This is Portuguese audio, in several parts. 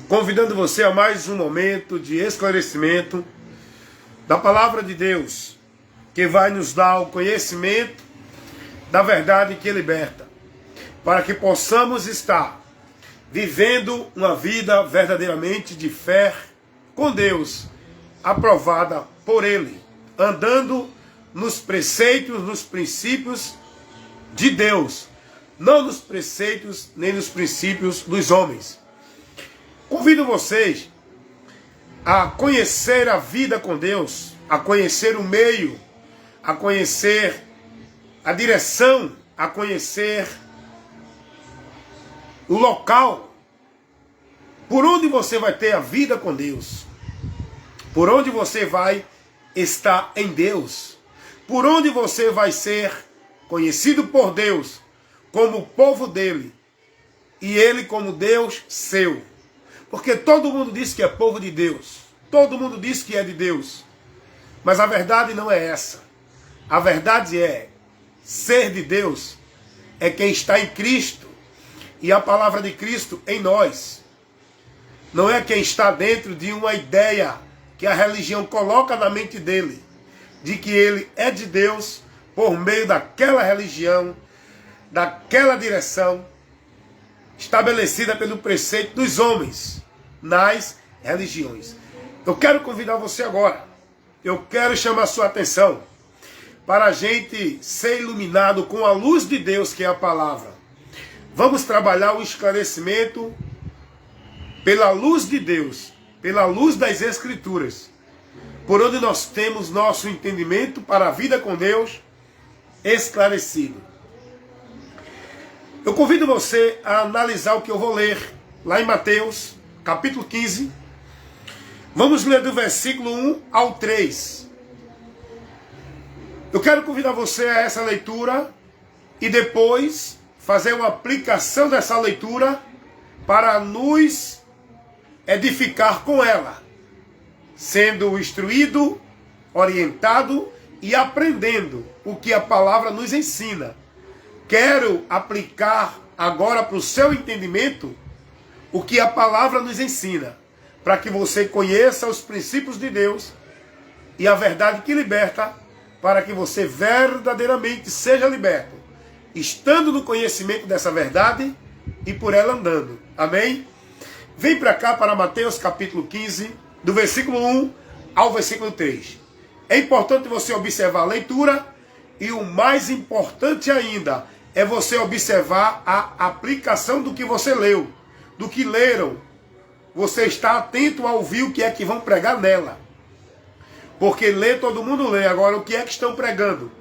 convidando você a mais um momento de esclarecimento da Palavra de Deus, que vai nos dar o conhecimento da verdade que liberta, para que possamos estar vivendo uma vida verdadeiramente de fé com Deus, aprovada por Ele, andando nos preceitos, nos princípios de Deus, não nos preceitos nem nos princípios dos homens. Convido vocês a conhecer a vida com Deus, a conhecer o meio, a conhecer a direção, a conhecer o local por onde você vai ter a vida com Deus, por onde você vai estar em Deus, por onde você vai ser conhecido por Deus como povo dele e ele como Deus seu. Porque todo mundo diz que é povo de Deus, todo mundo diz que é de Deus, mas a verdade não é essa. A verdade é, ser de Deus é quem está em Cristo e a palavra de Cristo em nós. Não é quem está dentro de uma ideia que a religião coloca na mente dele, de que ele é de Deus por meio daquela religião, daquela direção estabelecida pelo preceito dos homens nas religiões. Eu quero convidar você agora, eu quero chamar a sua atenção para a gente ser iluminado com a luz de Deus, que é a palavra. Vamos trabalhar o esclarecimento pela luz de Deus, pela luz das Escrituras, por onde nós temos nosso entendimento para a vida com Deus esclarecido. Eu convido você a analisar o que eu vou ler lá em Mateus, capítulo 15. Vamos ler do versículo 1 ao 3. Eu quero convidar você a essa leitura e depois fazer uma aplicação dessa leitura para nos edificar com ela, sendo instruído, orientado e aprendendo o que a palavra nos ensina. Quero aplicar agora para o seu entendimento o que a palavra nos ensina, para que você conheça os princípios de Deus e a verdade que liberta, para que você verdadeiramente seja liberto, estando no conhecimento dessa verdade e por ela andando. Amém? Vem para cá, para Mateus capítulo 15, do versículo 1 ao versículo 3. É importante você observar a leitura e o mais importante ainda é você observar a aplicação do que você leu, do que leram. Você está atento a ouvir o que é que vão pregar nela. Porque ler todo mundo lê, agora o que é que estão pregando?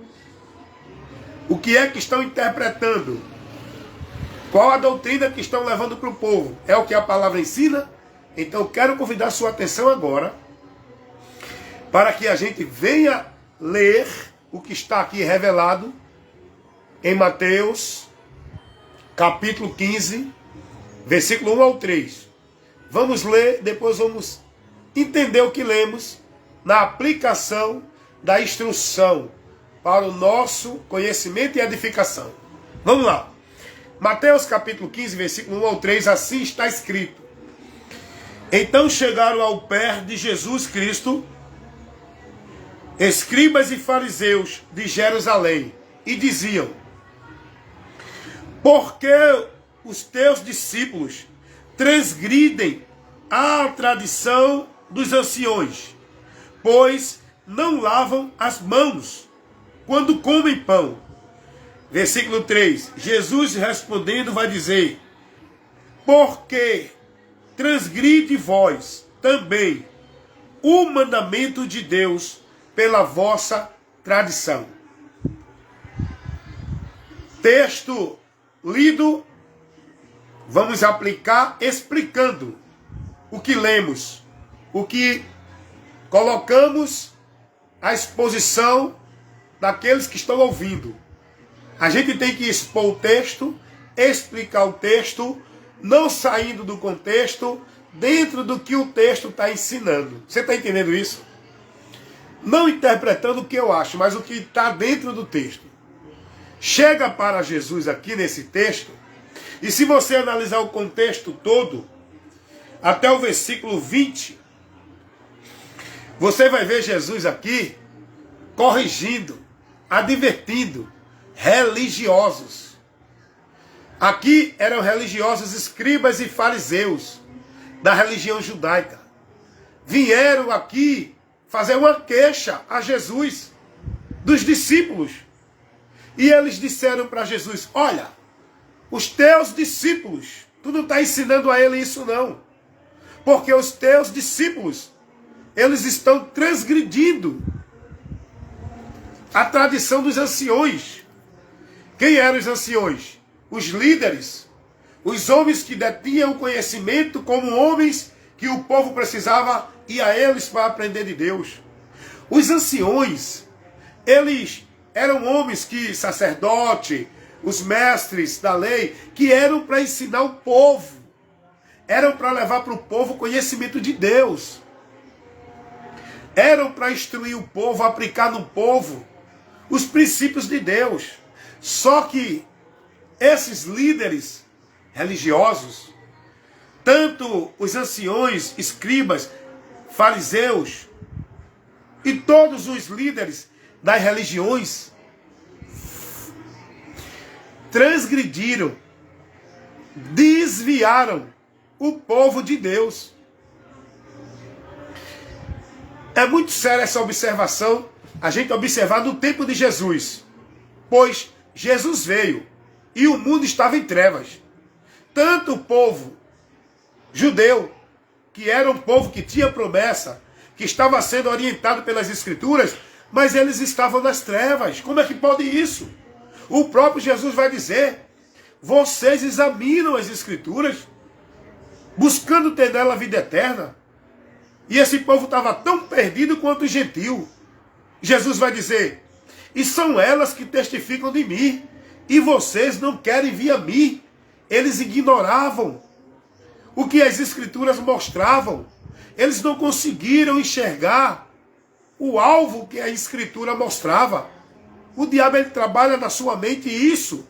O que é que estão interpretando? Qual a doutrina que estão levando para o povo? É o que a palavra ensina? Então eu quero convidar sua atenção agora, para que a gente venha ler o que está aqui revelado em Mateus, capítulo 15, versículo 1 ao 3. Vamos ler, depois vamos entender o que lemos na aplicação da instrução para o nosso conhecimento e edificação. Vamos lá. Mateus capítulo 15, versículo 1 ao 3, assim está escrito. Então chegaram ao pé de Jesus Cristo escribas e fariseus de Jerusalém e diziam: por que os teus discípulos transgridem a tradição dos anciões, pois não lavam as mãos quando comem pão? Versículo 3, Jesus respondendo vai dizer: porque transgride vós também o mandamento de Deus pela vossa tradição. Texto lido, vamos aplicar explicando o que lemos, o que colocamos à exposição daqueles que estão ouvindo. A gente tem que expor o texto, explicar o texto, não saindo do contexto, dentro do que o texto está ensinando. Você está entendendo isso? Não interpretando o que eu acho, mas o que está dentro do texto. Chega para Jesus aqui nesse texto, e se você analisar o contexto todo, até o versículo 20, você vai ver Jesus aqui corrigindo, advertindo religiosos. Aqui eram religiosos, escribas e fariseus da religião judaica. Vieram aqui fazer uma queixa a Jesus dos discípulos. E eles disseram para Jesus: olha, os teus discípulos, tu não está ensinando a ele isso não. Porque os teus discípulos, eles estão transgredindo a tradição dos anciões. Quem eram os anciões? Os líderes, os homens que detinham o conhecimento como homens que o povo precisava ir a eles para aprender de Deus. Os anciões, eles eram homens que, sacerdote, os mestres da lei, que eram para ensinar o povo, eram para levar para o povo o conhecimento de Deus, eram para instruir o povo, aplicar no povo os princípios de Deus. Só que esses líderes religiosos, tanto os anciões, escribas, fariseus e todos os líderes das religiões, transgrediram, desviaram o povo de Deus. É muito séria essa observação, a gente observar no tempo de Jesus, pois Jesus veio e o mundo estava em trevas. Tanto o povo judeu, que era um povo que tinha promessa, que estava sendo orientado pelas Escrituras, mas eles estavam nas trevas. Como é que pode isso? O próprio Jesus vai dizer: vocês examinam as Escrituras, buscando ter nela a vida eterna. E esse povo estava tão perdido quanto o gentil. Jesus vai dizer: e são elas que testificam de mim, e vocês não querem vir a mim. Eles ignoravam o que as Escrituras mostravam. Eles não conseguiram enxergar o alvo que a Escritura mostrava. O diabo, ele trabalha na sua mente isso.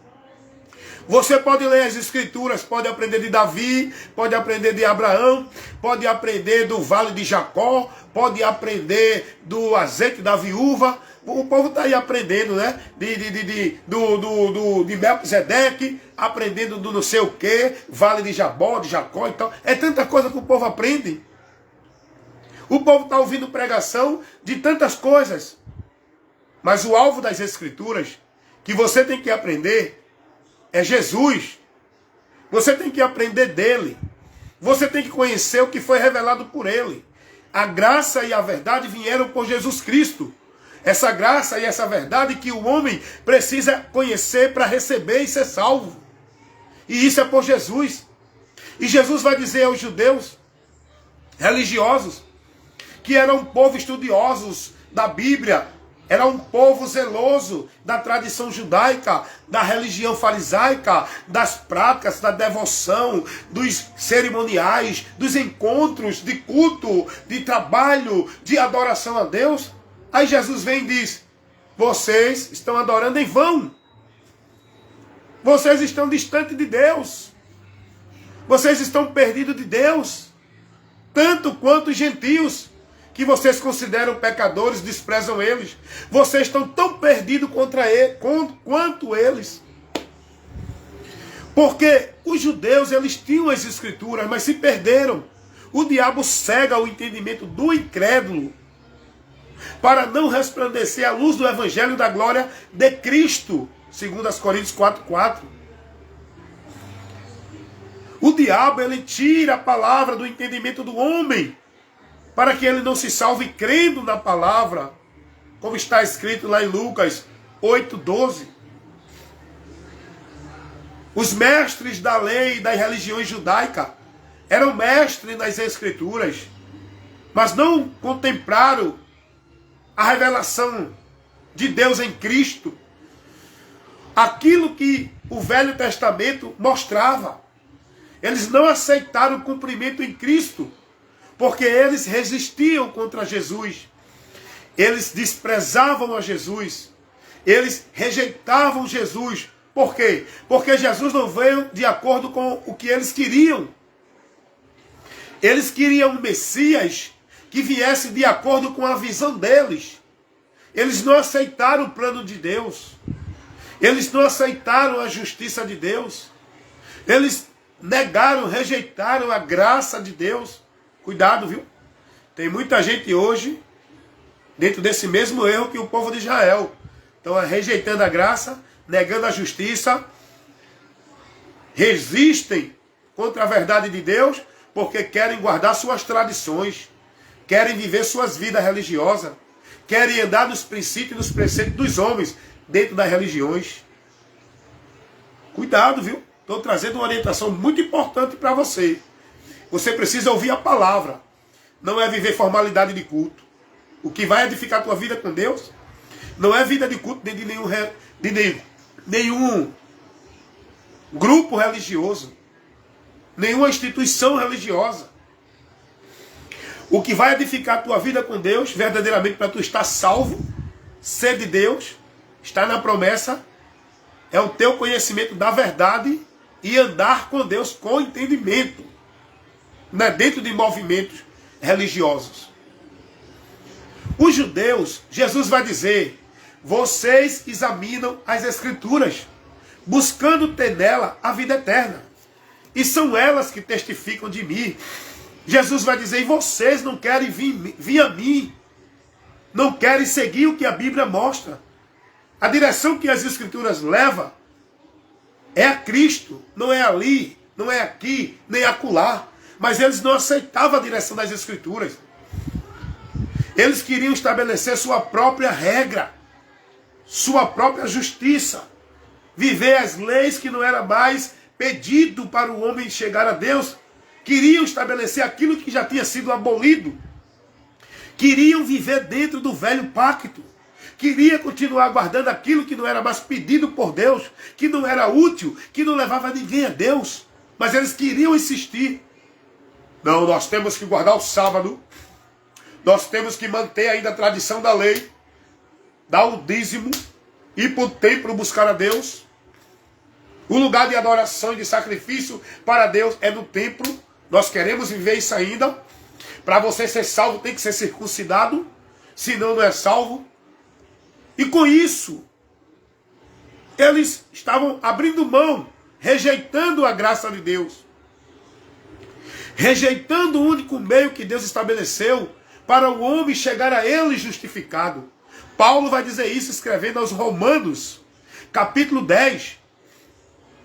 Você pode ler as Escrituras, pode aprender de Davi, pode aprender de Abraão, pode aprender do vale de Jacó, pode aprender do azeite da viúva. O povo está aí aprendendo, né? De Melquisedeque, aprendendo do não sei o quê, vale de Jabó, de Jacó e tal. É tanta coisa que o povo aprende. O povo está ouvindo pregação de tantas coisas. Mas o alvo das Escrituras, que você tem que aprender, é Jesus. Você tem que aprender dele. Você tem que conhecer o que foi revelado por ele. A graça e a verdade vieram por Jesus Cristo. Essa graça e essa verdade que o homem precisa conhecer para receber e ser salvo. E isso é por Jesus. E Jesus vai dizer aos judeus religiosos, que eram um povo estudiosos da Bíblia, era um povo zeloso da tradição judaica, da religião farisaica, das práticas, da devoção, dos cerimoniais, dos encontros de culto, de trabalho, de adoração a Deus. Aí Jesus vem e diz: vocês estão adorando em vão. Vocês estão distantes de Deus. Vocês estão perdidos de Deus. Tanto quanto os gentios, que vocês consideram pecadores, desprezam eles. Vocês estão tão perdidos quanto eles. Porque os judeus, eles tinham as Escrituras, mas se perderam. O diabo cega o entendimento do incrédulo, para não resplandecer a luz do Evangelho da glória de Cristo, segundo as Coríntios 4:4. O diabo, ele tira a palavra do entendimento do homem, para que ele não se salve crendo na palavra, como está escrito lá em Lucas 8:12. Os mestres da lei e das religiões judaicas eram mestres nas Escrituras, mas não contemplaram a revelação de Deus em Cristo, aquilo que o Velho Testamento mostrava. Eles não aceitaram o cumprimento em Cristo, porque eles resistiam contra Jesus, eles desprezavam a Jesus, eles rejeitavam Jesus. Por quê? Porque Jesus não veio de acordo com o que eles queriam. Eles queriam um Messias que viesse de acordo com a visão deles. Eles não aceitaram o plano de Deus. Eles não aceitaram a justiça de Deus. Eles negaram, rejeitaram a graça de Deus. Cuidado, viu? Tem muita gente hoje dentro desse mesmo erro que o povo de Israel. Estão rejeitando a graça, negando a justiça, resistem contra a verdade de Deus porque querem guardar suas tradições, querem viver suas vidas religiosas, querem andar nos princípios e nos preceitos dos homens dentro das religiões. Cuidado, viu? Estou trazendo uma orientação muito importante para você. Você precisa ouvir a palavra. Não é viver formalidade de culto. O que vai edificar a tua vida com Deus não é vida de culto de nenhum grupo religioso, nenhuma instituição religiosa. O que vai edificar a tua vida com Deus, verdadeiramente para tu estar salvo, ser de Deus, estar na promessa, é o teu conhecimento da verdade e andar com Deus com entendimento. Não é dentro de movimentos religiosos. Os judeus, Jesus vai dizer, vocês examinam as Escrituras, buscando ter nela a vida eterna. E são elas que testificam de mim. Jesus vai dizer, e vocês não querem vir a mim. Não querem seguir o que a Bíblia mostra. A direção que as Escrituras levam é a Cristo. Não é ali, não é aqui, nem acolá. Mas eles não aceitavam a direção das Escrituras. Eles queriam estabelecer sua própria regra, sua própria justiça. Viver as leis que não era mais pedido para o homem chegar a Deus. Queriam estabelecer aquilo que já tinha sido abolido. Queriam viver dentro do velho pacto. Queria continuar guardando aquilo que não era mais pedido por Deus, que não era útil, que não levava ninguém a Deus. Mas eles queriam insistir. Não, nós temos que guardar o sábado. Nós temos que manter ainda a tradição da lei. Dar o dízimo. Ir para o templo buscar a Deus. O lugar de adoração e de sacrifício para Deus é no templo. Nós queremos viver isso ainda. Para você ser salvo tem que ser circuncidado. Senão não é salvo. E com isso, eles estavam abrindo mão, rejeitando a graça de Deus. Rejeitando o único meio que Deus estabeleceu para o homem chegar a ele justificado. Paulo vai dizer isso escrevendo aos Romanos, capítulo 10,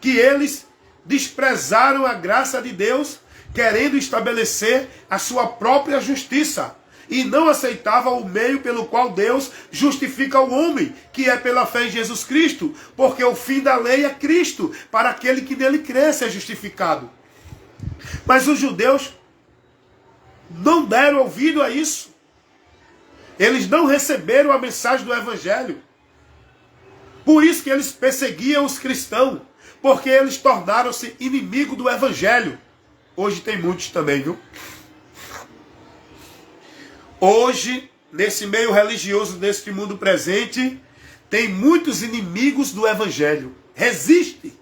que eles desprezaram a graça de Deus, querendo estabelecer a sua própria justiça. E não aceitavam o meio pelo qual Deus justifica o homem, que é pela fé em Jesus Cristo. Porque o fim da lei é Cristo, para aquele que nele cresce é justificado. Mas os judeus não deram ouvido a isso. Eles não receberam a mensagem do Evangelho. Por isso que eles perseguiam os cristãos. Porque eles tornaram-se inimigos do Evangelho. Hoje tem muitos também, viu? Hoje, nesse meio religioso, neste mundo presente, tem muitos inimigos do Evangelho. Resiste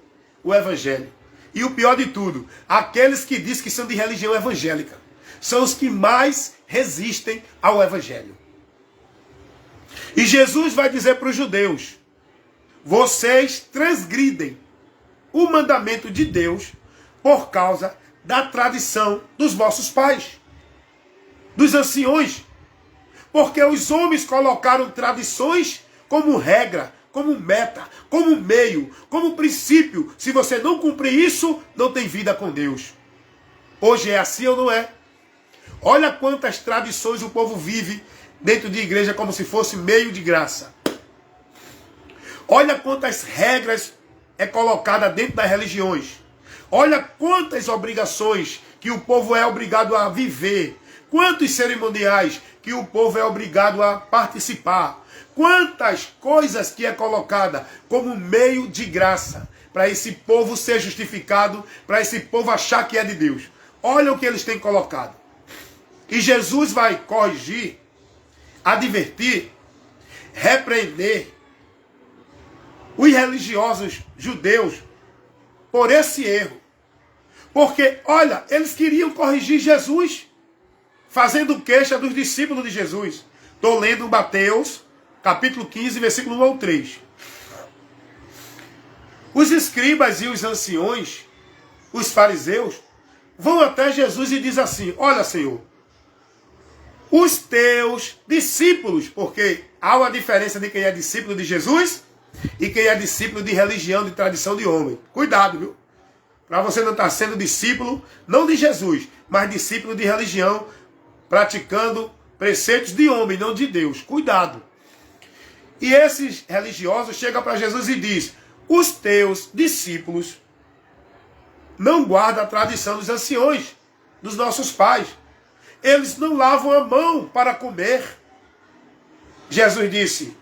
o Evangelho. E o pior de tudo, aqueles que dizem que são de religião evangélica, são os que mais resistem ao Evangelho. E Jesus vai dizer para os judeus, vocês transgridem o mandamento de Deus por causa da tradição dos vossos pais, dos anciões. Porque os homens colocaram tradições como regra, como meta, como meio, como princípio. Se você não cumprir isso, não tem vida com Deus. Hoje é assim ou não é? Olha quantas tradições o povo vive dentro de igreja como se fosse meio de graça. Olha quantas regras é colocada dentro das religiões. Olha quantas obrigações que o povo é obrigado a viver. Quantos cerimoniais que o povo é obrigado a participar. Quantas coisas que é colocada como meio de graça para esse povo ser justificado, para esse povo achar que é de Deus. Olha o que eles têm colocado. E Jesus vai corrigir, advertir, repreender os religiosos judeus por esse erro. Porque, olha, eles queriam corrigir Jesus, fazendo queixa dos discípulos de Jesus. Estou lendo Mateus, capítulo 15, versículo 1 ao 3. Os escribas e os anciões, os fariseus, vão até Jesus e dizem assim: olha, Senhor, os teus discípulos, porque há uma diferença de quem é discípulo de Jesus e quem é discípulo de religião, de tradição de homem. Cuidado, viu? Para você não estar sendo discípulo, não de Jesus, mas discípulo de religião, praticando preceitos de homem, não de Deus. Cuidado. E esses religiosos chegam para Jesus e dizem: os teus discípulos não guardam a tradição dos anciões, dos nossos pais. Eles não lavam a mão para comer. Jesus disse: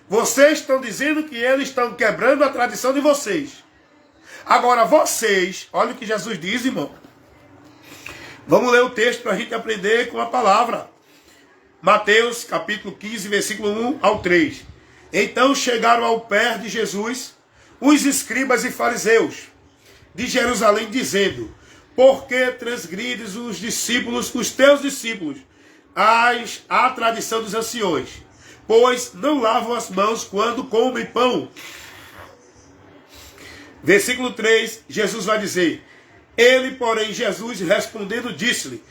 vocês estão dizendo que eles estão quebrando a tradição de vocês. Agora vocês, olha o que Jesus diz, irmão. Vamos ler o texto para a gente aprender com a palavra. Mateus capítulo 15, versículo 1 ao 3. Então chegaram ao pé de Jesus os escribas e fariseus de Jerusalém, dizendo: por que transgrides os teus discípulos, a tradição dos anciões, pois não lavam as mãos quando comem pão? Versículo 3, Jesus vai dizer: ele, porém, Jesus respondendo, disse-lhe: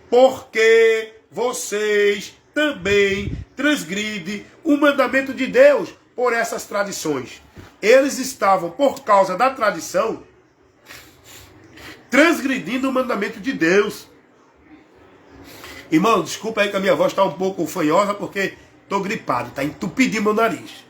porque vocês também transgridem o mandamento de Deus por essas tradições. Eles estavam, por causa da tradição, transgredindo o mandamento de Deus. Irmão, desculpa aí que a minha voz está um pouco fanhosa, porque estou gripado, está entupidinho meu nariz.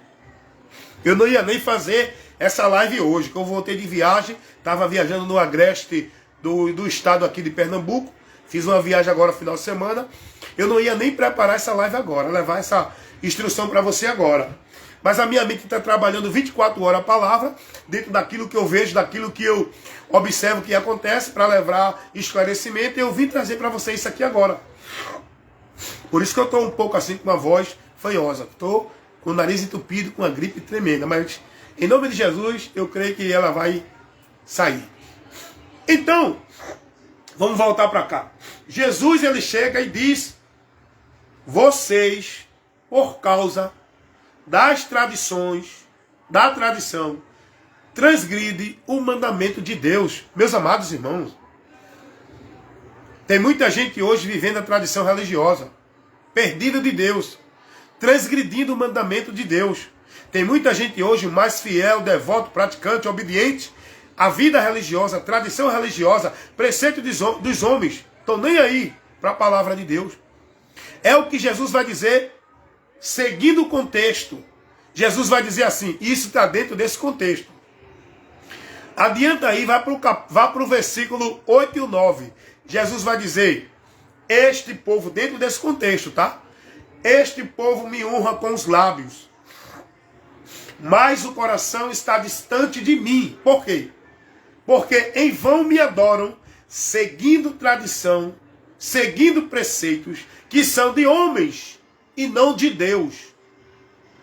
Eu não ia nem fazer essa live hoje, que eu voltei de viagem, estava viajando no agreste do estado aqui de Pernambuco, fiz uma viagem agora final de semana, eu não ia nem preparar essa live agora, levar essa instrução para você agora. Mas a minha mente está trabalhando 24 horas a palavra, dentro daquilo que eu vejo, daquilo que eu observo que acontece, para levar esclarecimento, e eu vim trazer para você isso aqui agora. Por isso que eu estou um pouco assim, com uma voz fanhosa. Estou com o nariz entupido, com uma gripe tremenda, mas em nome de Jesus, eu creio que ela vai sair. Então, vamos voltar para cá. Jesus, ele chega e diz: vocês, por causa das tradições, da tradição, transgride o mandamento de Deus. Meus amados irmãos, tem muita gente hoje vivendo a tradição religiosa, perdida de Deus, transgredindo o mandamento de Deus. Tem muita gente hoje mais fiel, devoto, praticante, obediente à vida religiosa, tradição religiosa, preceito dos homens. Estão nem aí para a palavra de Deus. É o que Jesus vai dizer, seguindo o contexto. Jesus vai dizer assim, isso está dentro desse contexto. Adianta aí, vá para o versículo 8 e 9. Jesus vai dizer: este povo, dentro desse contexto, tá? Este povo me honra com os lábios, mas o coração está distante de mim. Por quê? Porque em vão me adoram, seguindo tradição, seguindo preceitos que são de homens e não de Deus.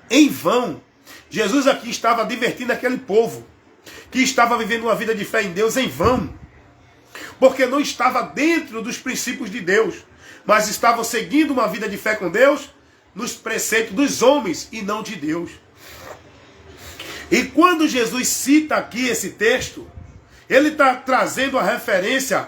Em vão. Jesus aqui estava advertindo aquele povo que estava vivendo uma vida de fé em Deus em vão, porque não estava dentro dos princípios de Deus, mas estavam seguindo uma vida de fé com Deus nos preceitos dos homens e não de Deus. E quando Jesus cita aqui esse texto, ele está trazendo a referência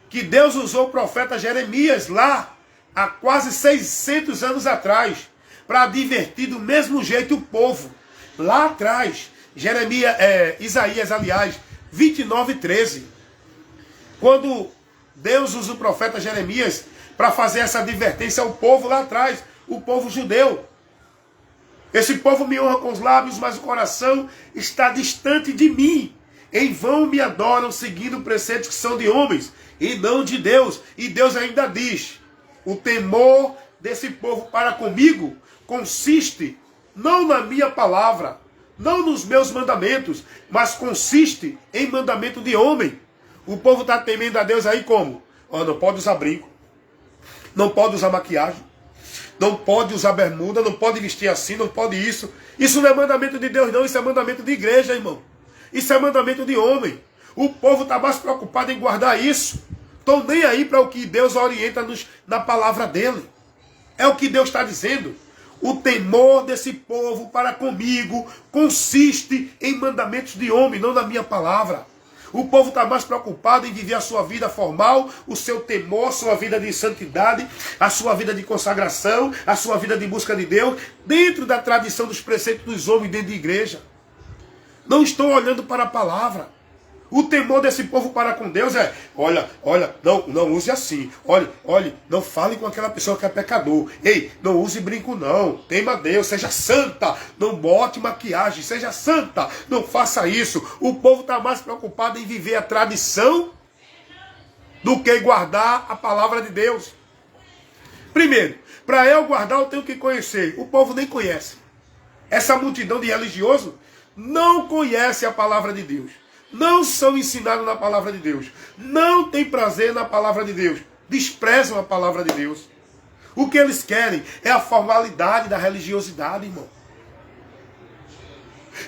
que Deus usou o profeta Jeremias lá há quase 600 anos atrás, para advertir do mesmo jeito o povo. Lá atrás, Isaías, aliás, 29:13. Quando Deus usa o profeta Jeremias para fazer essa advertência ao povo lá atrás, o povo judeu. Esse povo me honra com os lábios, mas o coração está distante de mim. Em vão me adoram, seguindo preceitos que são de homens e não de Deus. E Deus ainda diz: o temor desse povo para comigo consiste não na minha palavra, não nos meus mandamentos, mas consiste em mandamento de homem. O povo está temendo a Deus aí como? Não pode usar brinco, não pode usar maquiagem, não pode usar bermuda, não pode vestir assim, não pode isso. Isso não é mandamento de Deus não, isso é mandamento de igreja, irmão. Isso é mandamento de homem. O povo está mais preocupado em guardar isso. Estão nem aí para o que Deus orienta-nos na palavra dele. É o que Deus está dizendo. O temor desse povo para comigo consiste em mandamentos de homem, não na minha palavra. O povo está mais preocupado em viver a sua vida formal, o seu temor, a sua vida de santidade, a sua vida de consagração, a sua vida de busca de Deus, dentro da tradição dos preceitos dos homens dentro de igreja. Não estou olhando para a palavra. O temor desse povo para com Deus é, olha, não use assim. Olhe, não fale com aquela pessoa que é pecador. Ei, não use brinco não. Tema Deus, seja santa. Não bote maquiagem, seja santa. Não faça isso. O povo está mais preocupado em viver a tradição do que guardar a palavra de Deus. Primeiro, para eu guardar eu tenho que conhecer. O povo nem conhece. Essa multidão de religiosos não conhece a palavra de Deus. Não são ensinados na palavra de Deus. Não têm prazer na palavra de Deus. Desprezam a palavra de Deus. O que eles querem é a formalidade da religiosidade, irmão.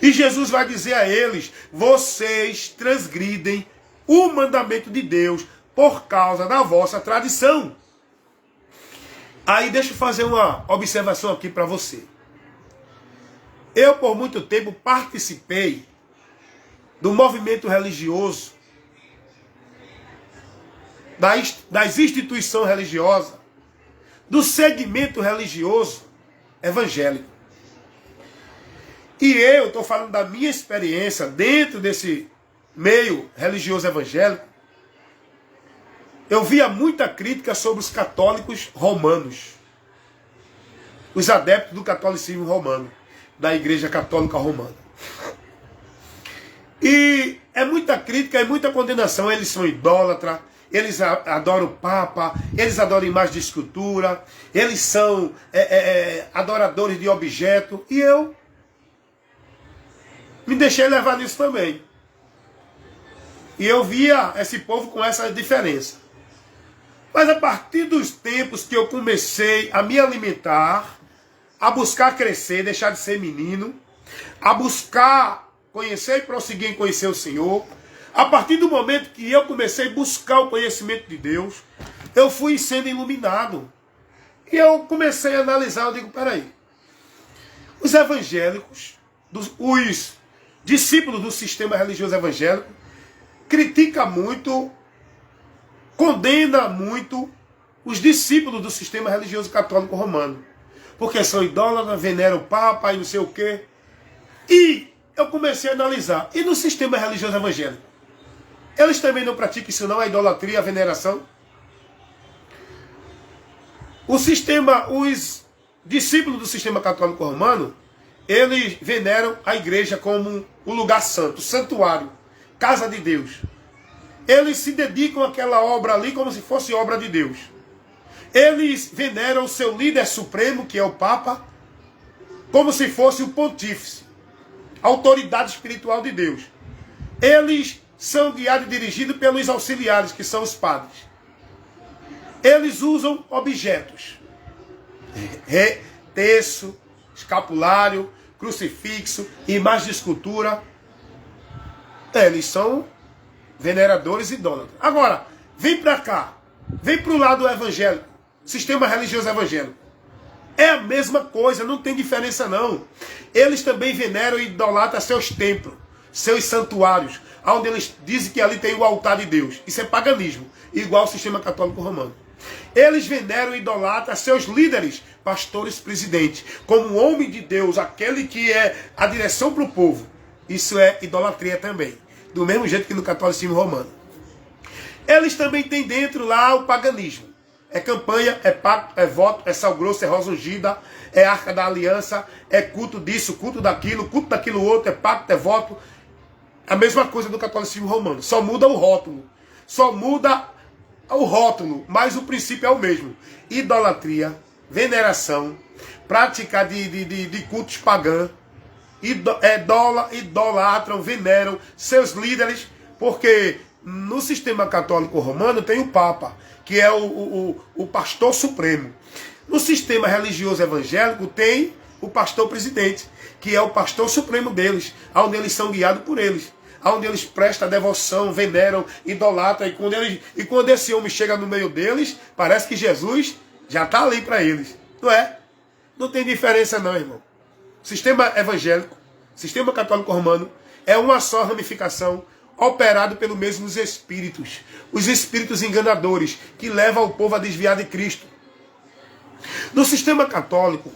E Jesus vai dizer a eles, vocês transgridem o mandamento de Deus por causa da vossa tradição. Aí deixa eu fazer uma observação aqui para você. Eu por muito tempo participei do movimento religioso, das instituições religiosas, do segmento religioso evangélico. E eu estou falando da minha experiência dentro desse meio religioso evangélico. Eu via muita crítica sobre os católicos romanos, os adeptos do catolicismo romano, da Igreja Católica Romana. E é muita crítica, é muita condenação. Eles são idólatras, eles adoram o Papa, eles adoram imagem de escultura, eles são adoradores de objeto. E eu me deixei levar nisso também. E eu via esse povo com essa diferença. Mas a partir dos tempos que eu comecei a me alimentar, a buscar crescer, deixar de ser menino, a buscar conhecer e prosseguir em conhecer o Senhor. A partir do momento que eu comecei a buscar o conhecimento de Deus, eu fui sendo iluminado. E eu comecei a analisar, eu digo, peraí, os evangélicos, os discípulos do sistema religioso evangélico, critica muito, condena muito os discípulos do sistema religioso católico romano. Porque são idólatras, veneram o Papa e não sei o quê. E eu comecei a analisar. E no sistema religioso evangélico? Eles também não praticam isso não, a idolatria, a veneração? Os discípulos do sistema católico romano, eles veneram a igreja como um lugar santo, santuário, casa de Deus. Eles se dedicam àquela obra ali como se fosse obra de Deus. Eles veneram o seu líder supremo, que é o Papa, como se fosse o pontífice, a autoridade espiritual de Deus. Eles são guiados e dirigidos pelos auxiliares, que são os padres. Eles usam objetos. Terço, escapulário, crucifixo, imagem de escultura. Eles são veneradores e idólatras. Agora, vem para cá. Vem para o lado evangélico. Sistema religioso evangélico. É a mesma coisa, não tem diferença não. Eles também veneram e idolatram seus templos, seus santuários, onde eles dizem que ali tem o altar de Deus. Isso é paganismo, igual ao sistema católico romano. Eles veneram e idolatram seus líderes, pastores, presidentes, como um homem de Deus, aquele que é a direção para o povo. Isso é idolatria também, do mesmo jeito que no catolicismo romano. Eles também têm dentro lá o paganismo. É campanha, é pacto, é voto, é sal grosso, é rosa ungida, é arca da aliança, é culto disso, culto daquilo outro, é pacto, é voto. A mesma coisa do catolicismo romano. Só muda o rótulo. Só muda o rótulo, mas o princípio é o mesmo. Idolatria, veneração, prática de cultos pagãos, idolatram, veneram seus líderes, porque no sistema católico romano tem o Papa, que é o pastor supremo. No sistema religioso evangélico tem o pastor presidente, que é o pastor supremo deles, onde eles são guiados por eles. onde eles prestam devoção, veneram, idolatram, e quando esse homem chega no meio deles, parece que Jesus já está ali para eles. Não é? Não tem diferença não, irmão. Sistema evangélico, sistema católico romano, é uma só ramificação, operado pelos mesmos espíritos. Os espíritos enganadores, que levam o povo a desviar de Cristo. No sistema católico,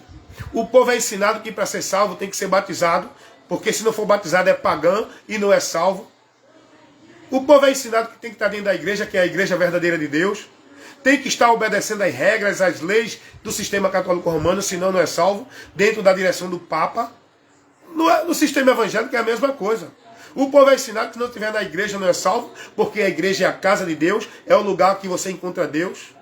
o povo é ensinado que para ser salvo tem que ser batizado, porque se não for batizado é pagão e não é salvo. O povo é ensinado que tem que estar dentro da igreja, que é a igreja verdadeira de Deus. Tem que estar obedecendo às regras, às leis do sistema católico romano, senão não é salvo, dentro da direção do Papa. No sistema evangélico é a mesma coisa. O povo é ensinado que se não estiver na igreja não é salvo, porque a igreja é a casa de Deus, é o lugar que você encontra Deus.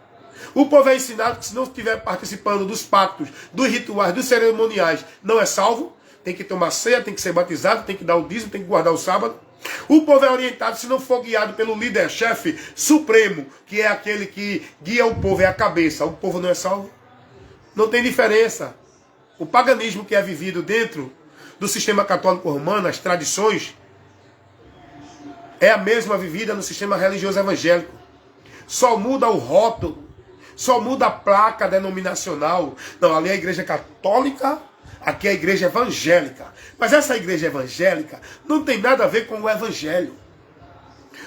O povo é ensinado que se não estiver participando dos pactos, dos rituais, dos cerimoniais, não é salvo. Tem que tomar ceia, tem que ser batizado, tem que dar o dízimo, tem que guardar o sábado. O povo é orientado, se não for guiado pelo líder-chefe supremo, que é aquele que guia o povo, é a cabeça, o povo não é salvo. Não tem diferença. O paganismo que é vivido dentro do sistema católico romano, as tradições, é a mesma vivida no sistema religioso evangélico. Só muda o rótulo, só muda a placa denominacional. Não, ali é a igreja católica, aqui é a igreja evangélica. Mas essa igreja evangélica não tem nada a ver com o evangelho.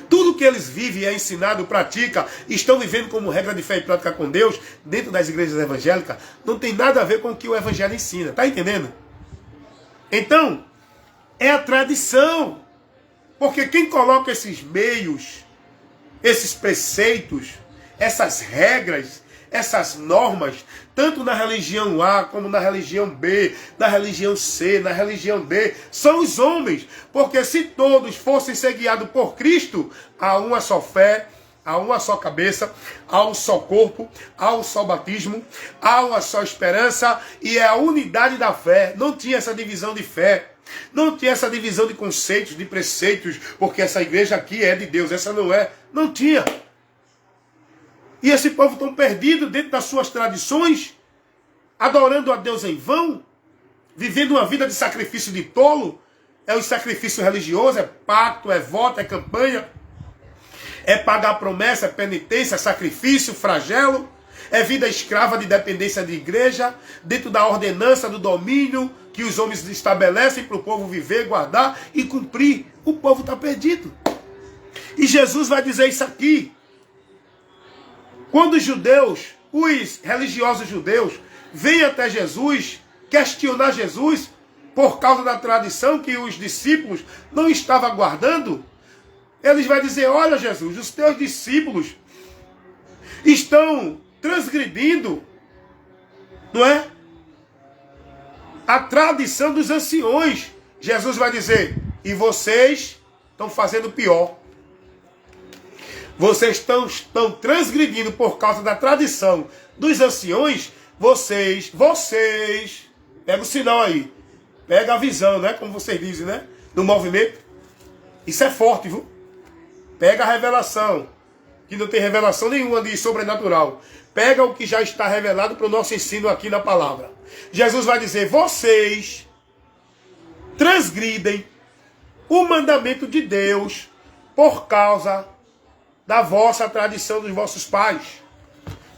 Tudo que eles vivem, é ensinado, praticam, estão vivendo como regra de fé e prática com Deus, dentro das igrejas evangélicas, não tem nada a ver com o que o evangelho ensina. Está entendendo? Então, é a tradição. Porque quem coloca esses meios, esses preceitos, essas regras, essas normas, tanto na religião A, como na religião B, na religião C, na religião D, são os homens. Porque se todos fossem ser guiados por Cristo, há uma só fé, há uma só cabeça, há um só corpo, há um só batismo, há uma só esperança, e é a unidade da fé. Não tinha essa divisão de fé. Não tinha essa divisão de conceitos, de preceitos, porque essa igreja aqui é de Deus, essa não é. Não tinha. E esse povo tão perdido dentro das suas tradições, adorando a Deus em vão, vivendo uma vida de sacrifício de tolo. É o sacrifício religioso, é pacto, é voto, é campanha, é pagar promessa, é penitência, é sacrifício, flagelo, é vida escrava de dependência de igreja, dentro da ordenança do domínio que os homens estabelecem para o povo viver, guardar e cumprir. O povo está perdido. E Jesus vai dizer isso aqui. Quando os judeus, os religiosos judeus, vêm até Jesus, questionar Jesus, por causa da tradição que os discípulos não estavam guardando, eles vão dizer, olha Jesus, os teus discípulos estão transgredindo, não é? A tradição dos anciões. Jesus vai dizer, e vocês estão fazendo pior. Vocês estão transgredindo por causa da tradição dos anciões. Vocês, pega o sinal aí, pega a visão, né? Como vocês dizem, né? No movimento. Isso é forte, viu? Pega a revelação, que não tem revelação nenhuma de sobrenatural. Pega o que já está revelado para o nosso ensino aqui na palavra. Jesus vai dizer, vocês transgridem o mandamento de Deus por causa da vossa tradição dos vossos pais,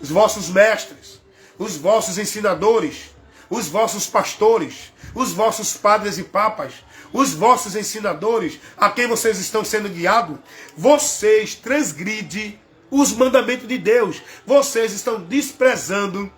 os vossos mestres, os vossos ensinadores, os vossos pastores, os vossos padres e papas, os vossos ensinadores, a quem vocês estão sendo guiados. Vocês transgridem os mandamentos de Deus. Vocês estão desprezando,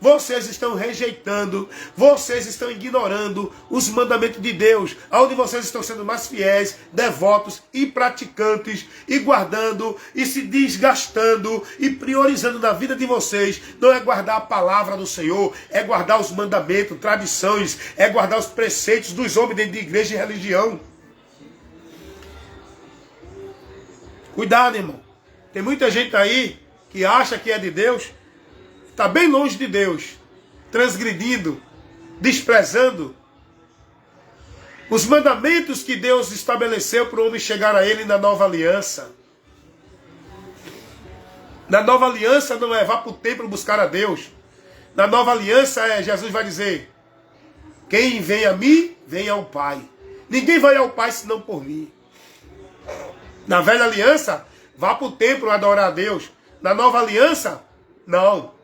vocês estão rejeitando, vocês estão ignorando os mandamentos de Deus, onde vocês estão sendo mais fiéis, devotos e praticantes, e guardando, e se desgastando, e priorizando na vida de vocês, não é guardar a palavra do Senhor, é guardar os mandamentos, tradições, é guardar os preceitos dos homens dentro de igreja e religião. Cuidado, irmão. Tem muita gente aí que acha que é de Deus, está bem longe de Deus, transgredindo, desprezando os mandamentos que Deus estabeleceu para o homem chegar a Ele na nova aliança. Na nova aliança não é vá para o templo buscar a Deus. Na nova aliança Jesus vai dizer, quem vem a mim, vem ao Pai. Ninguém vai ao Pai senão por mim. Na velha aliança, vá para o templo adorar a Deus. Na nova aliança, não.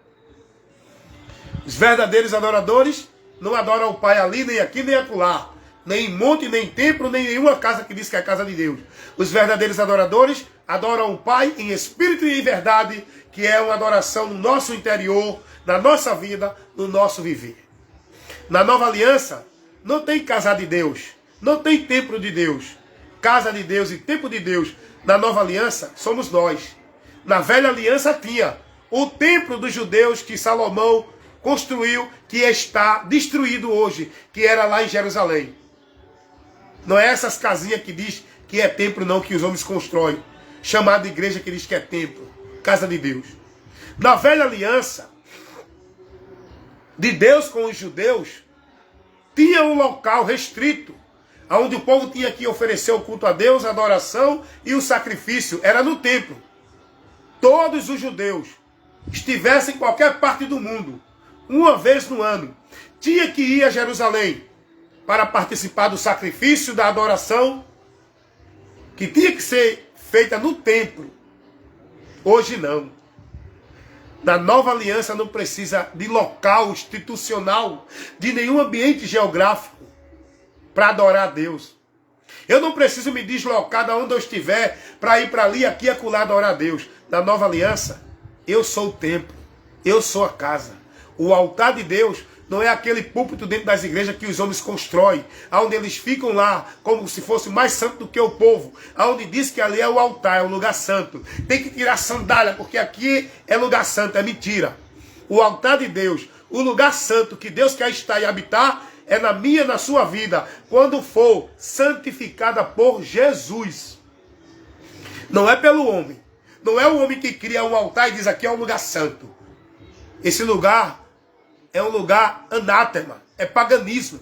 Os verdadeiros adoradores não adoram o Pai ali, nem aqui, nem acolá. Nem em monte, nem em templo, nem em nenhuma casa que diz que é a casa de Deus. Os verdadeiros adoradores adoram o Pai em espírito e em verdade, que é uma adoração no nosso interior, na nossa vida, no nosso viver. Na nova aliança, não tem casa de Deus, não tem templo de Deus. Casa de Deus e templo de Deus. Na nova aliança, somos nós. Na velha aliança tinha o templo dos judeus que Salomão construiu, que está destruído hoje, que era lá em Jerusalém. Não é essas casinhas que diz que é templo não, que os homens constroem. Chamada igreja que diz que é templo. Casa de Deus. Na velha aliança de Deus com os judeus, tinha um local restrito, onde o povo tinha que oferecer o culto a Deus, a adoração e o sacrifício. Era no templo. Todos os judeus, estivessem em qualquer parte do mundo, uma vez no ano, tinha que ir a Jerusalém para participar do sacrifício, da adoração, que tinha que ser feita no templo. Hoje não. Na nova aliança não precisa de local institucional, de nenhum ambiente geográfico para adorar a Deus. Eu não preciso me deslocar de onde eu estiver para ir para ali, aqui e acolá adorar a Deus. Na nova aliança, eu sou o templo, eu sou a casa. O altar de Deus não é aquele púlpito dentro das igrejas que os homens constroem, onde eles ficam lá como se fosse mais santo do que o povo, onde diz que ali é o altar, é o lugar santo. Tem que tirar sandália, porque aqui é lugar santo, é mentira. O altar de Deus, o lugar santo que Deus quer estar e habitar, é na minha e na sua vida, quando for santificada por Jesus. Não é pelo homem. Não é o homem que cria um altar e diz aqui é um lugar santo. Esse lugar é um lugar anátema, é paganismo.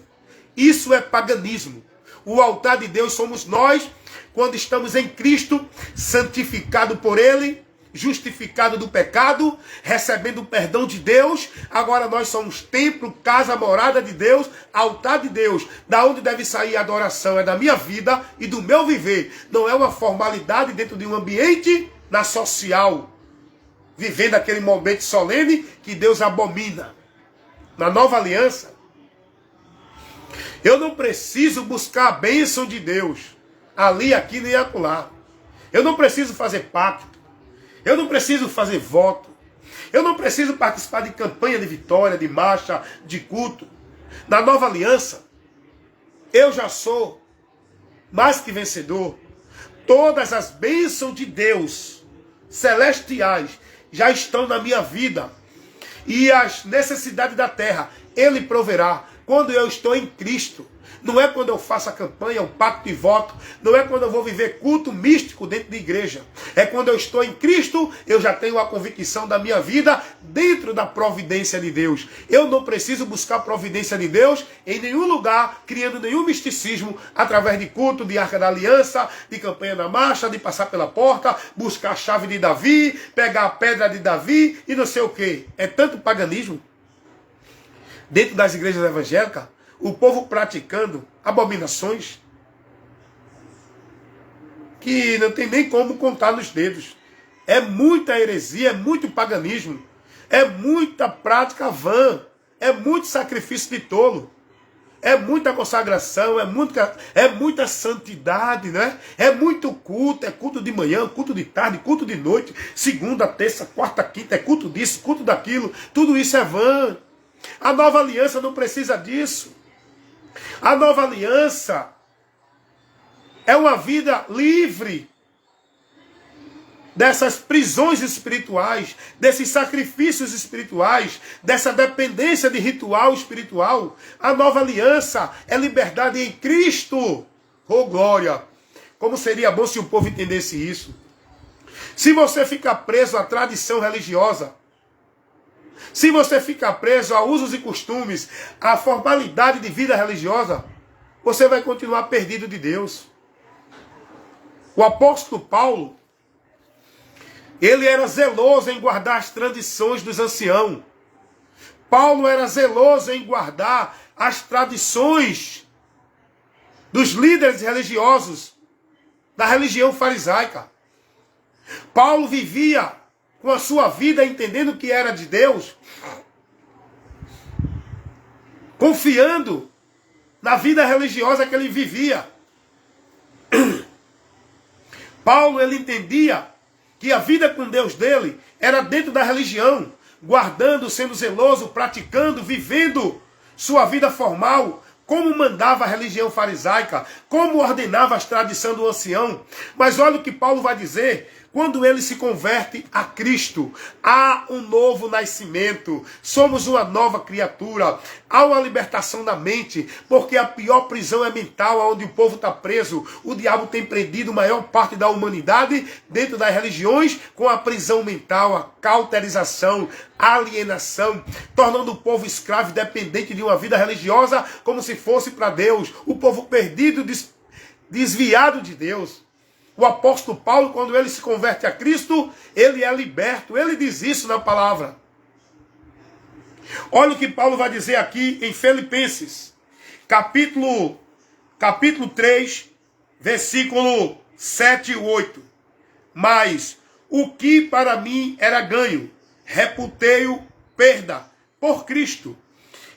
Isso é paganismo. O altar de Deus somos nós, quando estamos em Cristo, santificado por Ele, justificado do pecado, recebendo o perdão de Deus. Agora nós somos templo, casa, morada de Deus, altar de Deus. Da onde deve sair a adoração é da minha vida e do meu viver. Não é uma formalidade dentro de um ambiente na social, vivendo aquele momento solene que Deus abomina. Na nova aliança, eu não preciso buscar a bênção de Deus ali, aqui, nem acolá. Eu não preciso fazer pacto. Eu não preciso fazer voto. Eu não preciso participar de campanha de vitória, de marcha, de culto. Na nova aliança, eu já sou mais que vencedor. Todas as bênçãos de Deus celestiais já estão na minha vida. E as necessidades da terra, Ele proverá. Quando eu estou em Cristo. Não é quando eu faço a campanha, o pacto e voto. Não é quando eu vou viver culto místico dentro da igreja. É quando eu estou em Cristo, eu já tenho a convicção da minha vida dentro da providência de Deus. Eu não preciso buscar a providência de Deus em nenhum lugar, criando nenhum misticismo, através de culto, de arca da aliança, de campanha na marcha, de passar pela porta, buscar a chave de Davi, pegar a pedra de Davi e não sei o quê. É tanto paganismo. Dentro das igrejas evangélicas, o povo praticando abominações que não tem nem como contar nos dedos. É muita heresia, é muito paganismo, é muita prática vã, é muito sacrifício de tolo, é muita consagração, é muita santidade, né? É muito culto, é culto de manhã, culto de tarde, culto de noite, segunda, terça, quarta, quinta, é culto disso, culto daquilo, tudo isso é vã. A nova aliança não precisa disso. A nova aliança é uma vida livre dessas prisões espirituais, desses sacrifícios espirituais, dessa dependência de ritual espiritual. A nova aliança é liberdade em Cristo. Oh, glória! Como seria bom se o povo entendesse isso. Se você ficar preso à tradição religiosa, se você ficar preso a usos e costumes, a formalidade de vida religiosa, você vai continuar perdido de Deus. O apóstolo Paulo, ele era zeloso em guardar as tradições dos anciãos. Paulo era zeloso em guardar as tradições dos líderes religiosos da religião farisaica. Paulo vivia com a sua vida entendendo que era de Deus, confiando na vida religiosa que ele vivia. Paulo, ele entendia que a vida com Deus dele era dentro da religião, guardando, sendo zeloso, praticando, vivendo sua vida formal, como mandava a religião farisaica, como ordenava as tradições do ancião. Mas olha o que Paulo vai dizer. Quando ele se converte a Cristo, há um novo nascimento, somos uma nova criatura, há uma libertação da mente, porque a pior prisão é mental, onde o povo está preso. O diabo tem prendido a maior parte da humanidade dentro das religiões com a prisão mental, a cauterização, a alienação, tornando o povo escravo e dependente de uma vida religiosa como se fosse para Deus. O povo perdido, desviado de Deus. O apóstolo Paulo, quando ele se converte a Cristo, ele é liberto. Ele diz isso na palavra. Olha o que Paulo vai dizer aqui em Filipenses, capítulo 3, versículo 7 e 8. Mas o que para mim era ganho, reputei-o perda por Cristo.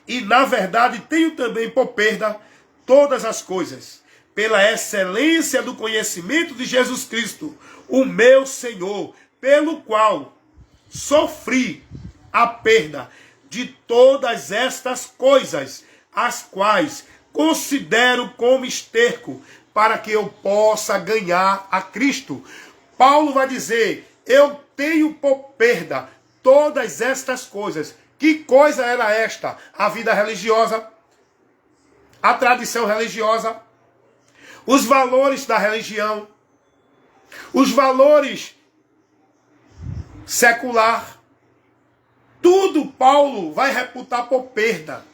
E na verdade tenho também por perda todas as coisas, pela excelência do conhecimento de Jesus Cristo, o meu Senhor, pelo qual sofri a perda de todas estas coisas, as quais considero como esterco, para que eu possa ganhar a Cristo. Paulo vai dizer, eu tenho por perda todas estas coisas. Que coisa era esta? A vida religiosa, a tradição religiosa, os valores da religião, os valores secular, tudo Paulo vai reputar por perda.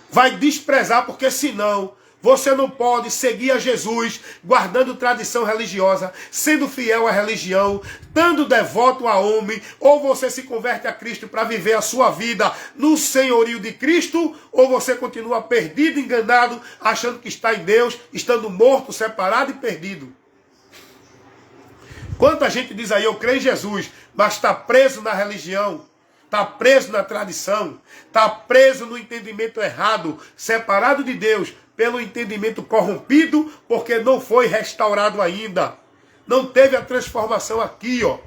Vai desprezar, porque senão você não pode seguir a Jesus guardando tradição religiosa, sendo fiel à religião, estando devoto a homem, ou você se converte a Cristo para viver a sua vida no senhorio de Cristo, ou você continua perdido, enganado, achando que está em Deus, estando morto, separado e perdido. Quanta gente diz aí, eu creio em Jesus, mas está preso na religião, está preso na tradição, está preso no entendimento errado, separado de Deus, pelo entendimento corrompido, porque não foi restaurado ainda. Não teve a transformação aqui, ó.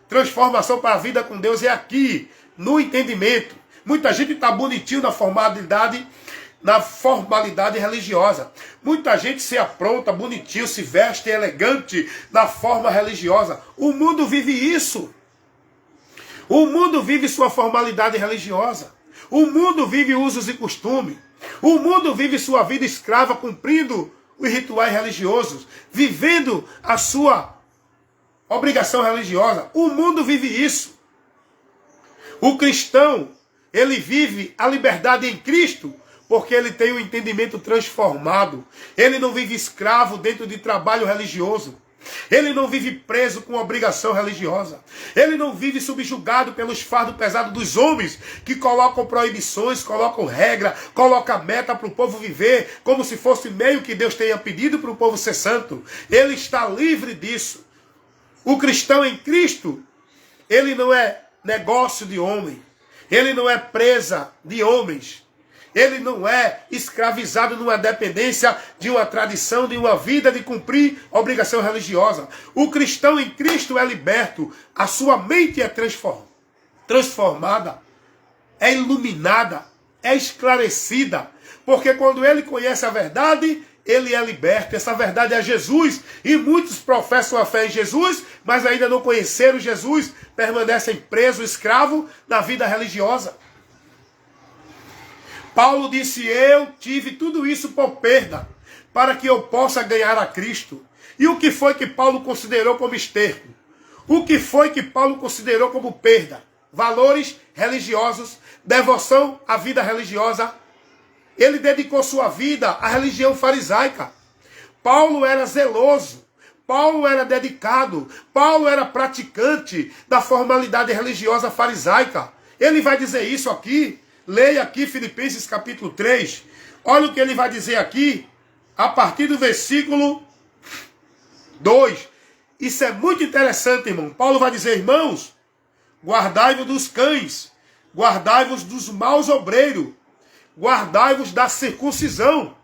Transformação para a vida com Deus é aqui, no entendimento. Muita gente está bonitinho na formalidade religiosa. Muita gente se apronta bonitinho, se veste elegante na forma religiosa. O mundo vive isso. O mundo vive sua formalidade religiosa. O mundo vive usos e costumes. O mundo vive sua vida escrava, cumprindo os rituais religiosos, vivendo a sua obrigação religiosa. O mundo vive isso. O cristão, ele vive a liberdade em Cristo, porque ele tem o entendimento transformado. Ele não vive escravo dentro de trabalho religioso. Ele não vive preso com obrigação religiosa. Ele não vive subjugado pelos fardos pesados dos homens que colocam proibições, colocam regra, colocam meta para o povo viver como se fosse meio que Deus tenha pedido para o povo ser santo. Ele está livre disso. O cristão em Cristo, ele não é negócio de homem. Ele não é presa de homens. Ele não é escravizado numa dependência de uma tradição, de uma vida de cumprir obrigação religiosa. O cristão em Cristo é liberto. A sua mente é transformada, é iluminada, é esclarecida. Porque quando ele conhece a verdade, ele é liberto. Essa verdade é Jesus. E muitos professam a fé em Jesus, mas ainda não conheceram Jesus, permanecem presos, escravos na vida religiosa. Paulo disse, eu tive tudo isso por perda, para que eu possa ganhar a Cristo. E o que foi que Paulo considerou como esterco? O que foi que Paulo considerou como perda? Valores religiosos, devoção à vida religiosa. Ele dedicou sua vida à religião farisaica. Paulo era zeloso, Paulo era dedicado, Paulo era praticante da formalidade religiosa farisaica. Ele vai dizer isso aqui. Leia aqui Filipenses capítulo 3. Olha o que ele vai dizer aqui, a partir do versículo 2. Isso é muito interessante, irmão. Paulo vai dizer, irmãos, guardai-vos dos cães, guardai-vos dos maus obreiros, guardai-vos da circuncisão.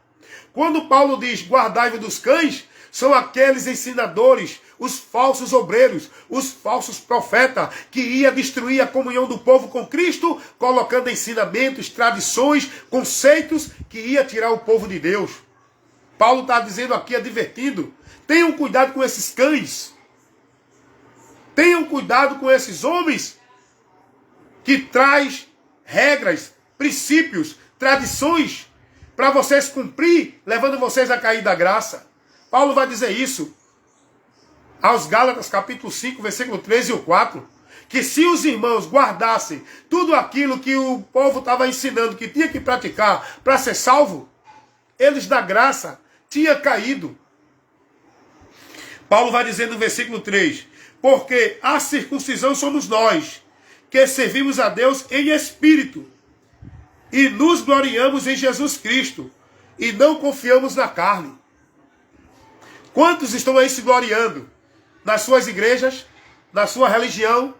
Quando Paulo diz guardai-vos dos cães, são aqueles ensinadores, os falsos obreiros, os falsos profetas, que ia destruir a comunhão do povo com Cristo, colocando ensinamentos, tradições, conceitos que ia tirar o povo de Deus. Paulo está dizendo aqui, advertindo, tenham cuidado com esses cães. Tenham cuidado com esses homens que traz regras, princípios, tradições para vocês cumprir, levando vocês a cair da graça. Paulo vai dizer isso aos Gálatas, capítulo 5, versículo 13 e 4. Que se os irmãos guardassem tudo aquilo que o povo estava ensinando, que tinha que praticar para ser salvo, eles da graça tinham caído. Paulo vai dizer no versículo 3, porque a circuncisão somos nós, que servimos a Deus em espírito, e nos gloriamos em Jesus Cristo, e não confiamos na carne. Quantos estão aí se gloriando? Nas suas igrejas, na sua religião,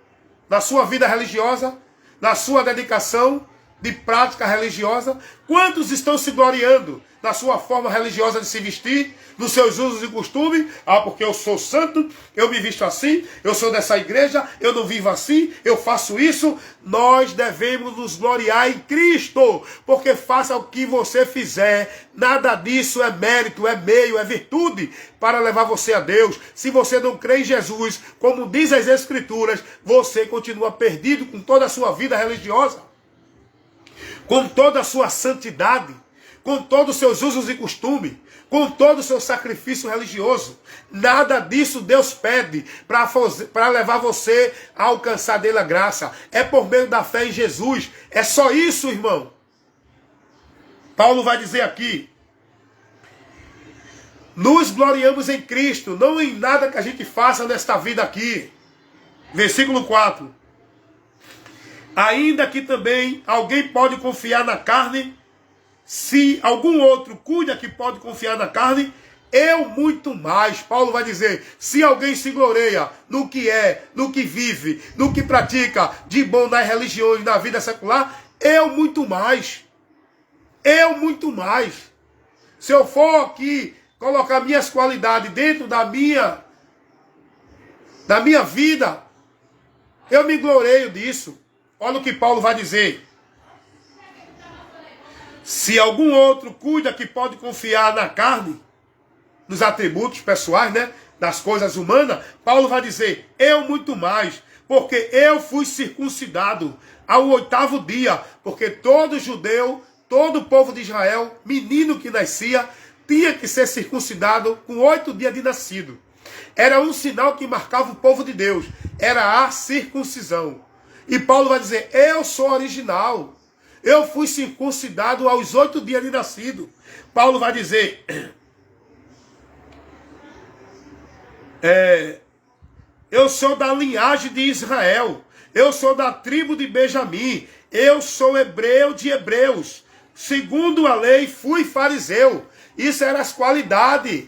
na sua vida religiosa, na sua dedicação de prática religiosa? Quantos estão se gloriando na sua forma religiosa de se vestir, nos seus usos e costumes? Ah, porque eu sou santo, eu me visto assim, eu sou dessa igreja, eu não vivo assim, eu faço isso. Nós devemos nos gloriar em Cristo, porque faça o que você fizer, nada disso é mérito, é meio, é virtude para levar você a Deus. Se você não crê em Jesus, como diz as Escrituras, você continua perdido com toda a sua vida religiosa, com toda a sua santidade, com todos os seus usos e costumes, com todo o seu sacrifício religioso. Nada disso Deus pede para levar você a alcançar dele a graça. É por meio da fé em Jesus. É só isso, irmão. Paulo vai dizer aqui, nos gloriamos em Cristo, não em nada que a gente faça nesta vida aqui. Versículo 4. Ainda que também alguém pode confiar na carne, se algum outro cuida que pode confiar na carne, eu muito mais. Paulo vai dizer, se alguém se gloreia no que é, no que vive, no que pratica de bom nas religiões, na vida secular, eu muito mais. Eu muito mais. Se eu for aqui colocar minhas qualidades dentro da minha vida, eu me gloreio disso. Olha o que Paulo vai dizer. Se algum outro cuida que pode confiar na carne, nos atributos pessoais, né, das coisas humanas, Paulo vai dizer, eu muito mais, porque eu fui circuncidado ao 8º dia, porque todo judeu, todo o povo de Israel, menino que nascia, tinha que ser circuncidado com 8 dias de nascido. Era um sinal que marcava o povo de Deus, era a circuncisão. E Paulo vai dizer, eu sou original. Eu fui circuncidado aos 8 dias de nascido. Paulo vai dizer, eu sou da linhagem de Israel. Eu sou da tribo de Benjamim. Eu sou hebreu de hebreus. Segundo a lei, fui fariseu. Isso eram as qualidades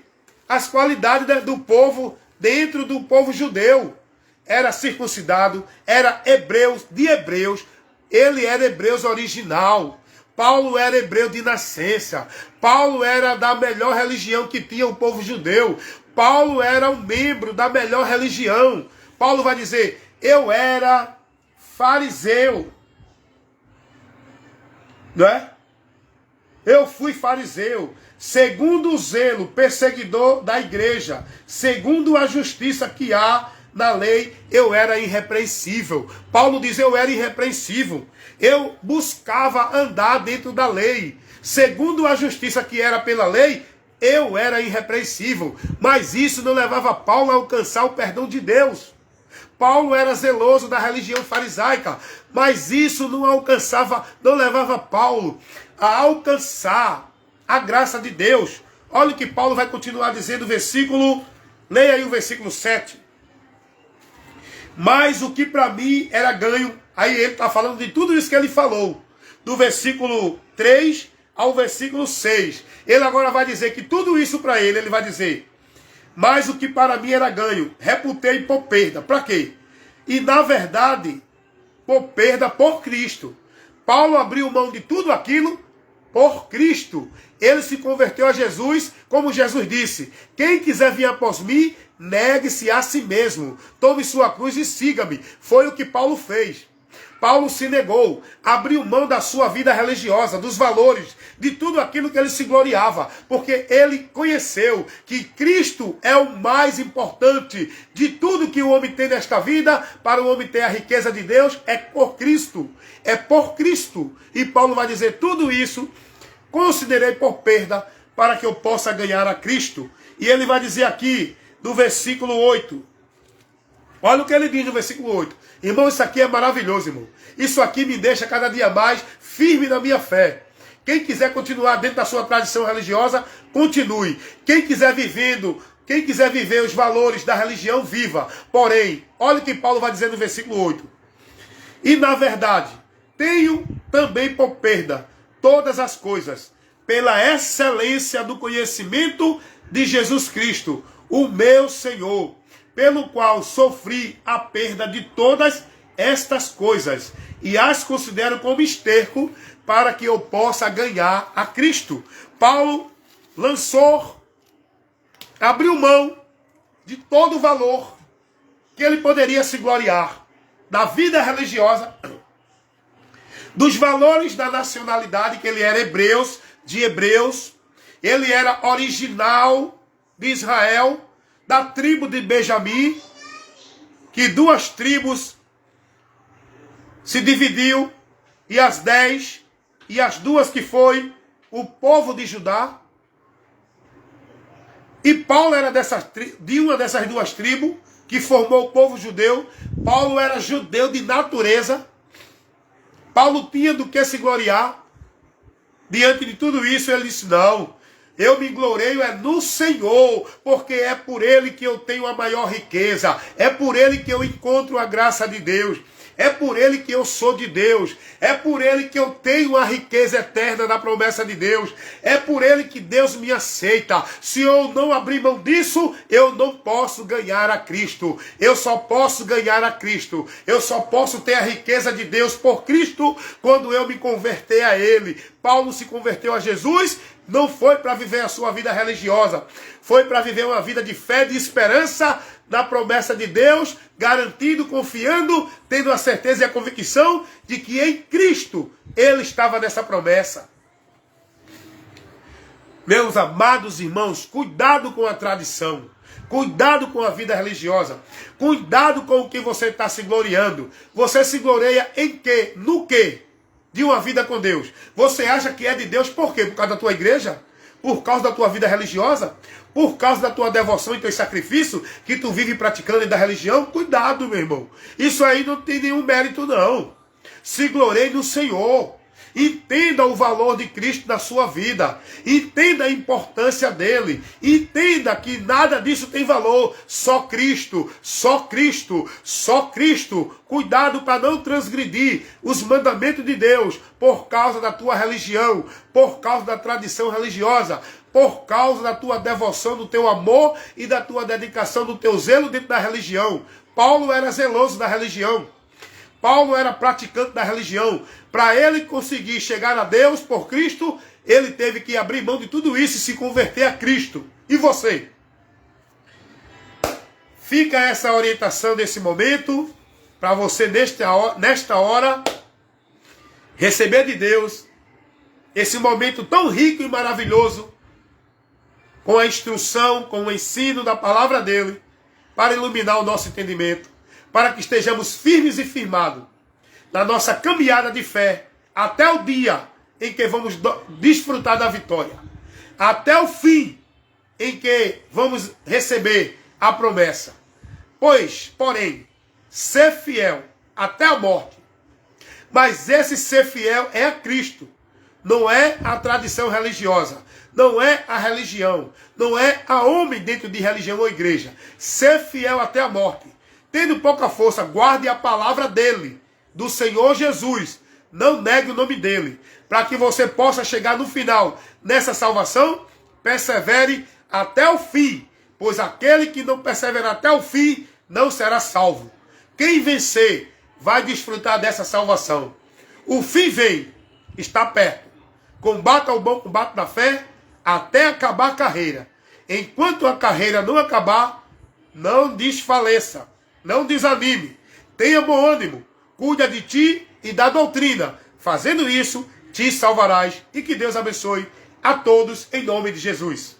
do povo, dentro do povo judeu. Era circuncidado, era hebreu de hebreus. Ele era hebreu original. Paulo era hebreu de nascença. Paulo era da melhor religião que tinha o povo judeu. Paulo era um membro da melhor religião. Paulo vai dizer, eu era fariseu. Não é? Eu fui fariseu. Segundo o zelo, perseguidor da igreja. Segundo a justiça que há na lei, eu era irrepreensível. Paulo diz, eu era irrepreensível. Eu buscava andar dentro da lei. Segundo a justiça que era pela lei, eu era irrepreensível. Mas isso não levava Paulo a alcançar o perdão de Deus. Paulo era zeloso da religião farisaica, mas isso não levava Paulo a alcançar a graça de Deus. Olha o que Paulo vai continuar dizendo, leia aí o versículo 7. Mas o que para mim era ganho, aí ele está falando de tudo isso que ele falou, do versículo 3 ao versículo 6. Ele agora vai dizer que tudo isso para ele vai dizer, mas o que para mim era ganho, reputei por perda. Para quê? E na verdade, por perda por Cristo. Paulo abriu mão de tudo aquilo por Cristo. Ele se converteu a Jesus, como Jesus disse: quem quiser vir após mim, negue-se a si mesmo, tome sua cruz e siga-me. Foi o que Paulo fez. Paulo se negou, abriu mão da sua vida religiosa, dos valores, de tudo aquilo que ele se gloriava, porque ele conheceu que Cristo é o mais importante de tudo que o homem tem nesta vida. Para o homem ter a riqueza de Deus, é por Cristo, é por Cristo. E Paulo vai dizer: tudo isso considerei por perda para que eu possa ganhar a Cristo. E ele vai dizer aqui, no versículo 8, olha o que ele diz no versículo 8. Irmão, isso aqui é maravilhoso, irmão. Isso aqui me deixa cada dia mais firme na minha fé. Quem quiser continuar dentro da sua tradição religiosa, continue. Quem quiser viver os valores da religião, viva. Porém, olha o que Paulo vai dizer no versículo 8. E na verdade, tenho também por perda todas as coisas, pela excelência do conhecimento de Jesus Cristo, o meu Senhor, pelo qual sofri a perda de todas estas coisas, e as considero como esterco, para que eu possa ganhar a Cristo. Paulo abriu mão de todo o valor que ele poderia se gloriar, da vida religiosa, dos valores da nacionalidade, que ele era de Hebreus, ele era original de Israel, da tribo de Benjamim, que 2 tribos se dividiu, e as 10, e as 2 que foi o povo de Judá. E Paulo era de uma dessas 2 tribos, que formou o povo judeu. Paulo era judeu de natureza. Paulo tinha do que se gloriar. Diante de tudo isso, ele disse: não, eu me gloreio no Senhor, porque é por Ele que eu tenho a maior riqueza, é por Ele que eu encontro a graça de Deus, é por Ele que eu sou de Deus, é por Ele que eu tenho a riqueza eterna da promessa de Deus, é por Ele que Deus me aceita. Se eu não abrir mão disso, eu não posso ganhar a Cristo. Eu só posso ganhar a Cristo, eu só posso ter a riqueza de Deus por Cristo quando eu me converter a Ele. Paulo se converteu a Jesus, não foi para viver a sua vida religiosa, foi para viver uma vida de fé, de esperança na promessa de Deus, garantido, confiando, tendo a certeza e a convicção de que em Cristo ele estava nessa promessa. Meus amados irmãos, cuidado com a tradição, cuidado com a vida religiosa, cuidado com o que você está se gloriando. Você se gloria em quê? No quê? De uma vida com Deus. Você acha que é de Deus por quê? Por causa da tua igreja? Por causa da tua vida religiosa? Por causa da tua devoção e teu sacrifício que tu vive praticando da religião? Cuidado, meu irmão. Isso aí não tem nenhum mérito, não. Se glorie no Senhor. Entenda o valor de Cristo na sua vida. Entenda a importância dele. Entenda que nada disso tem valor. Só Cristo, só Cristo, só Cristo. Cuidado para não transgredir os mandamentos de Deus por causa da tua religião, por causa da tradição religiosa, por causa da tua devoção, do teu amor e da tua dedicação, do teu zelo dentro da religião. Paulo era zeloso da religião. Paulo era praticante da religião. Para ele conseguir chegar a Deus por Cristo, ele teve que abrir mão de tudo isso e se converter a Cristo. E você? Fica essa orientação nesse momento, para você nesta hora, receber de Deus esse momento tão rico e maravilhoso, com a instrução, com o ensino da palavra dele, para iluminar o nosso entendimento, para que estejamos firmes e firmados na nossa caminhada de fé, até o dia em que vamos desfrutar da vitória, até o fim em que vamos receber a promessa. Porém, ser fiel até a morte. Mas esse ser fiel é a Cristo, não é a tradição religiosa, não é a religião, não é a homem dentro de religião ou igreja. Ser fiel até a morte. Tendo pouca força, guarde a palavra dele, do Senhor Jesus. Não negue o nome dele, para que você possa chegar no final nessa salvação. Persevere até o fim, pois aquele que não perseverar até o fim não será salvo. Quem vencer vai desfrutar dessa salvação. O fim vem, está perto. Combata o bom combate da fé até acabar a carreira. Enquanto a carreira não acabar, não desfaleça, não desanime. Tenha bom ânimo, cuida de ti e da doutrina. Fazendo isso, te salvarás. E que Deus abençoe a todos em nome de Jesus.